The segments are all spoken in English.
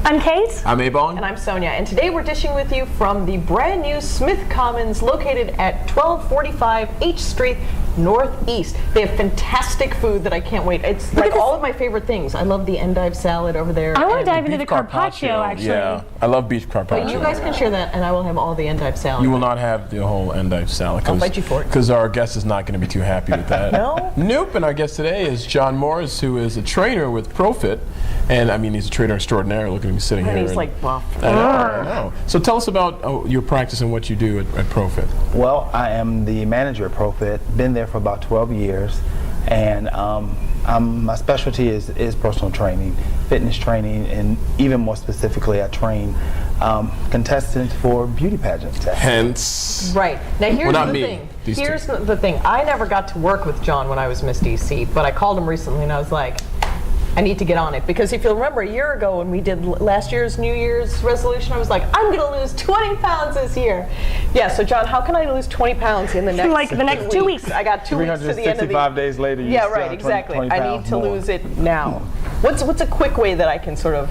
I'm Kate. I'm Ebong. And I'm Sonia. And today we're dishing with you from the brand new Smith Commons located at 1245 H Street Northeast. They have fantastic food that I can't wait. It's like all of my favorite things. I love the endive salad over there. I want to dive into the carpaccio, actually. Yeah, I love beef carpaccio. But you guys can share that, and I will have all the endive salad. You will not have the whole endive salad. I'll fight you for it. Because our guest is not going to be too happy with that. No? Nope. And our guest today is John Morris, who is a trainer with Profit. And I mean, he's a trainer extraordinaire. Look at him sitting here. And he's like buff. I know. So tell us about your practice and what you do at Profit. Well, I am the manager at Profit. Been there for about 12 years, and my specialty is personal training, fitness training, and even more specifically, I train contestants for beauty pageants. Hence. Right. Now here's Well, not the me. thing. These Here's two. the thing. I never got to work with John when I was Miss DC, but I called him recently and I was like, I need to get on it, because if you'll remember a year ago when we did last year's New Year's resolution, I was like, I'm going to lose 20 pounds this year. Yeah, so John, how can I lose 20 pounds in the next Like the next 2 weeks? I got 2 weeks to the end of the 365 days later, you Yeah, still right, have 20 exactly. I need pounds to more. lose it now. What's a quick way that I can sort of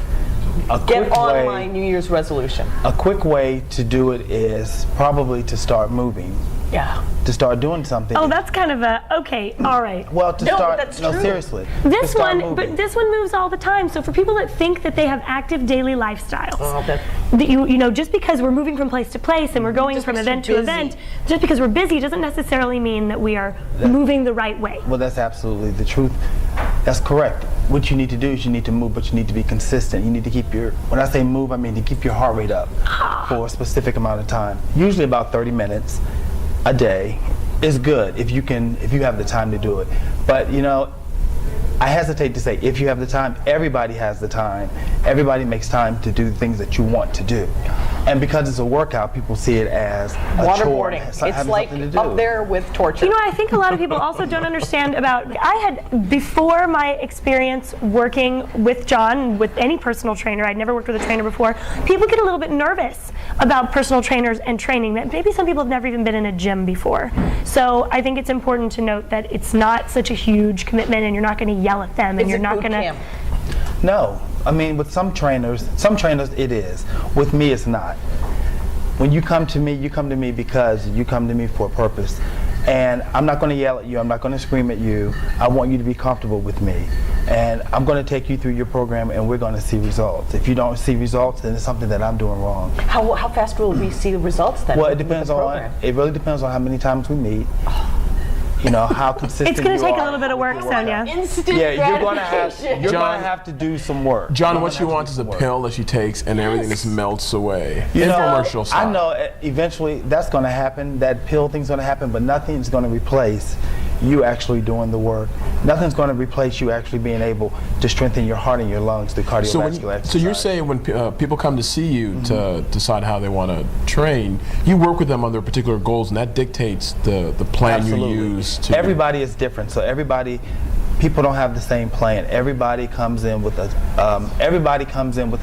get on my New Year's resolution? A quick way to do it is probably to start moving. Yeah. To start doing something. Oh, that's kind of a, okay, all right. Well, to No, start, but that's no, true. seriously. This to start one, moving. but this one moves all the time. So for people that think that they have active daily lifestyles, that you know, just because we're moving from place to place and we're going Just from because event you're to busy. event, just because we're busy doesn't necessarily mean that we are moving the right way. Well, that's absolutely the truth. That's correct. What you need to do is you need to move, but you need to be consistent. You need to keep your, when I say move, I mean to keep your heart rate up for a specific amount of time. Usually about 30 minutes a day is good if you have the time to do it. But you know, I hesitate to say if you have the time. Everybody has the time. Everybody makes time to do the things that you want to do. And because it's a workout, people see it as a chore. Waterboarding. It's It's like something to do. up there with torture. You know, I think a lot of people also don't understand about, I had, before my experience working with John, with any personal trainer, I'd never worked with a trainer before, people get a little bit nervous about personal trainers and training. That maybe some people have never even been in a gym before. So I think it's important to note that it's not such a huge commitment and you're not going to yell at them and you're not going to... No. I mean, with some trainers it is. With me, it's not. When you come to me because you come to me for a purpose. And I'm not going to yell at you. I'm not going to scream at you. I want you to be comfortable with me. And I'm going to take you through your program, and we're going to see results. If you don't see results, then it's something that I'm doing wrong. How fast will we see the results then? Well, it with depends the on. program? It really depends on how many times we meet. You know, how consistent It's going to you take are a little bit of work, with your workout. Sonia. Instant Yeah, you're going gratification. to John- have to do some work. John, You're what gonna she have to wants do is a some work. pill that she takes and everything just melts away. You know, Infomercial style. I know eventually that's going to happen. That pill thing's going to happen, but nothing's going to replace you actually doing the work. Nothing's going to replace you actually being able to strengthen your heart and your lungs through cardiovascular exercise. So you're saying when people come to see you to decide how they want to train, you work with them on their particular goals, and that dictates the plan Absolutely. you use to... Everybody is different, so people don't have the same plan. Everybody comes in with a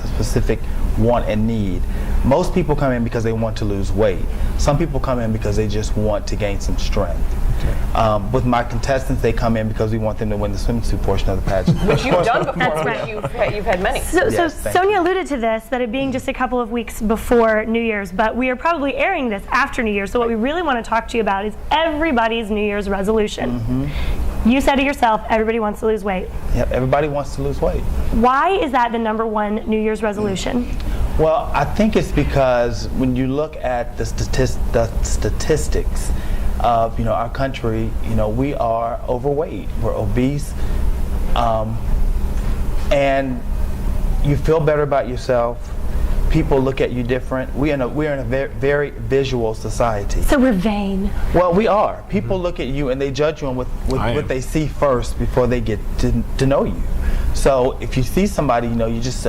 specific want and need. Most people come in because they want to lose weight. Some people come in because they just want to gain some strength. With my contestants, they come in because we want them to win the swimsuit portion of the pageant. Which you've done before. That's right. You've had many. So Yes, thank Sonia you. alluded to this, that it being just a couple of weeks before New Year's, but we are probably airing this after New Year's. So what we really want to talk to you about is everybody's New Year's resolution. You said it yourself, everybody wants to lose weight. Yep, everybody wants to lose weight. Why is that the #1 New Year's resolution? Well, I think it's because when you look at the statistics of our country, we are overweight, we're obese, and you feel better about yourself. People look at you different. We're in a very visual society. So we're vain. Well, we are. People look at you and they judge you on what they see first before they get to know you. So if you see somebody, you just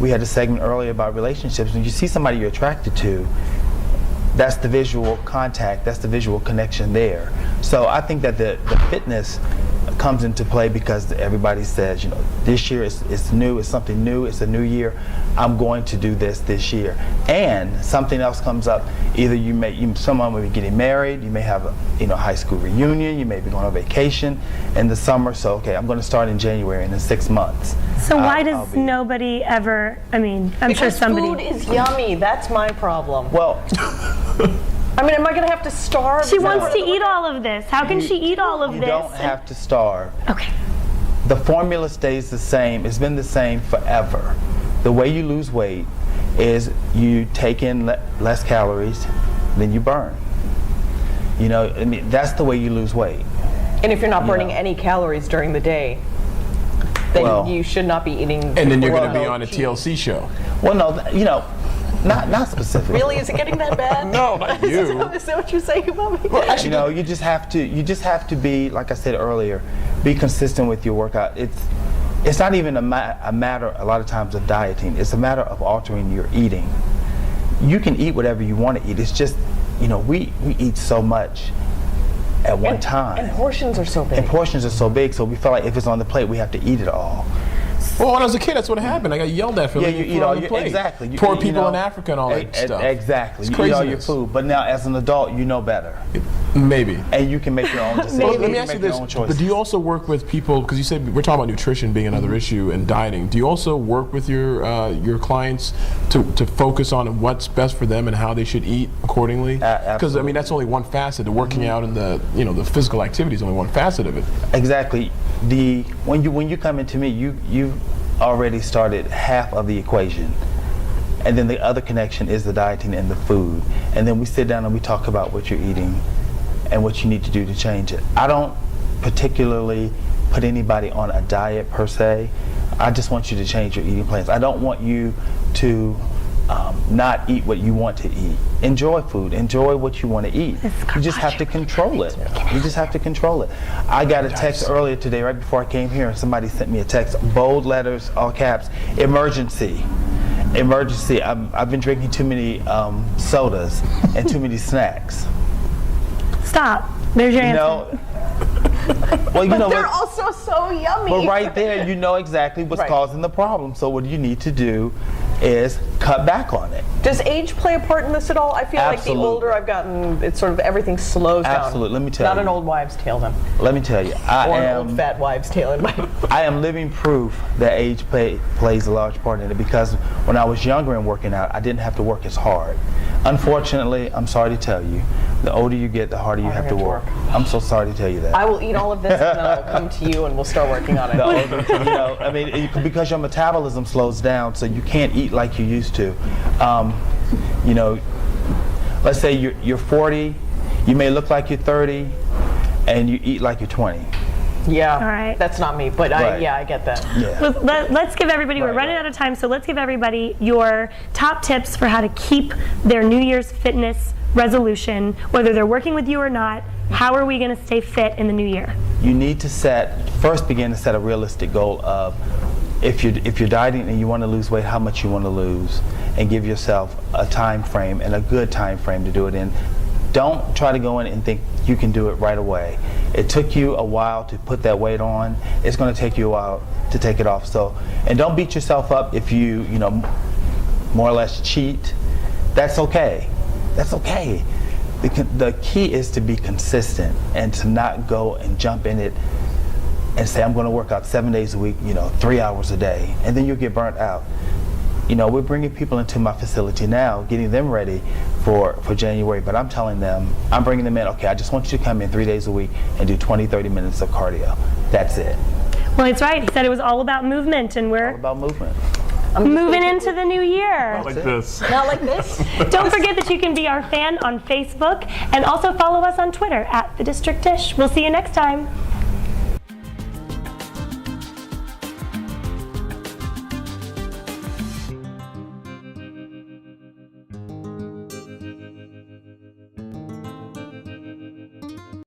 we had a segment earlier about relationships. When you see somebody you're attracted to, that's the visual contact, that's the visual connection there. So I think that the fitness comes into play because everybody says, you know, this year it's new, it's something new, it's a new year. I'm going to do this year. And something else comes up. Either someone may be getting married, you may have a high school reunion, you may be going on vacation in the summer. So okay, I'm going to start in January, and in 6 months. So why does nobody ever? I mean, I'm sure somebody. Food is yummy. That's my problem. Well. I mean, am I going to have to starve? She wants to eat all of this. How can she eat all of this? You don't have to starve. Okay. The formula stays the same. It's been the same forever. The way you lose weight is you take in less calories, then you burn. You know, I mean, that's the way you lose weight. And if you're not burning any calories during the day, then you should not be eating. And then you're going to be on a TLC show. Well, no, you know, not specifically. Really, is it getting that bad? No, not you. Is that what you're saying about me? Well, actually, you just have to be, like I said earlier, be consistent with your workout. It's not even a matter a lot of times of dieting. It's a matter of altering your eating. You can eat whatever you want to eat. It's just, you know, we eat so much at one time. And portions are so big. And portions are so big, so we feel like if it's on the plate, we have to eat it all. Well, when I was a kid, that's what happened. I got yelled at for leaving food on the plate. Exactly. Poor people in Africa and all that stuff. Exactly. It's you eat all craziness. your food, but now as an adult, you know better. Maybe. And you can make your own decisions. Well, let me ask you this, but do you also work with people, because you said we're talking about nutrition being another issue and dieting, do you also work with your clients to focus on what's best for them and how they should eat accordingly? Because I mean, that's only one facet. The working out and the physical activity is only one facet of it. Exactly. When you come into me, you've already started half of the equation. And then the other connection is the dieting and the food. And then we sit down and we talk about what you're eating and what you need to do to change it. I don't particularly put anybody on a diet per se. I just want you to change your eating plans. I don't want you to not eat what you want to eat. Enjoy food. Enjoy what you want to eat. You just have to control it. You just have to control it. I got a text earlier today, right before I came here, and somebody sent me a text, bold letters, all caps, emergency. Emergency. I've been drinking too many sodas and too many snacks. Stop. There's your answer. Well, you know, they're also so yummy. But right there, you know exactly what's causing the problem. So what you need to do is cut back on it. Does age play a part in this at all? I feel like the older I've gotten, it's sort of everything slows down. Absolutely. Let me tell you. Not an old wives' tale then. Let me tell you. An old fat wives' tale in my. I am living proof that age plays a large part in it, because when I was younger and working out, I didn't have to work as hard. Unfortunately, I'm sorry to tell you, the older you get, the harder you have to work. I'm so sorry to tell you that. I will eat all of this and then I'll come to you and we'll start working on it. The older, you know, I mean, because your metabolism slows down, so you can't eat like you used to. You know, let's say you're 40, you may look like you're 30, and you eat like you're 20. Yeah, all right. That's not me, but I get that. Yeah. Well, let's give everybody, we're running out of time, so let's give everybody your top tips for how to keep their New Year's fitness resolution, whether they're working with you or not. How are we going to stay fit in the new year? You need to begin to set a realistic goal of, if you're dieting and you want to lose weight, how much you want to lose, and give yourself a time frame, and a good time frame to do it in. Don't try to go in and think you can do it right away. It took you a while to put that weight on. It's going to take you a while to take it off. So, and don't beat yourself up if you more or less cheat. That's okay. That's okay. The key is to be consistent and to not go and jump in it and say, I'm going to work out 7 days a week, 3 hours a day, and then you'll get burnt out. We're bringing people into my facility now, getting them ready for January, but I'm telling them, I'm bringing them in, okay, I just want you to come in 3 days a week and do 20, 30 minutes of cardio. That's it. Well, it's right. He said it was all about movement, and we're All about movement. moving into the new year. Not like this. Not like this. Don't forget that you can be our fan on Facebook, and also follow us on Twitter @TheDistrictDish. We'll see you next time.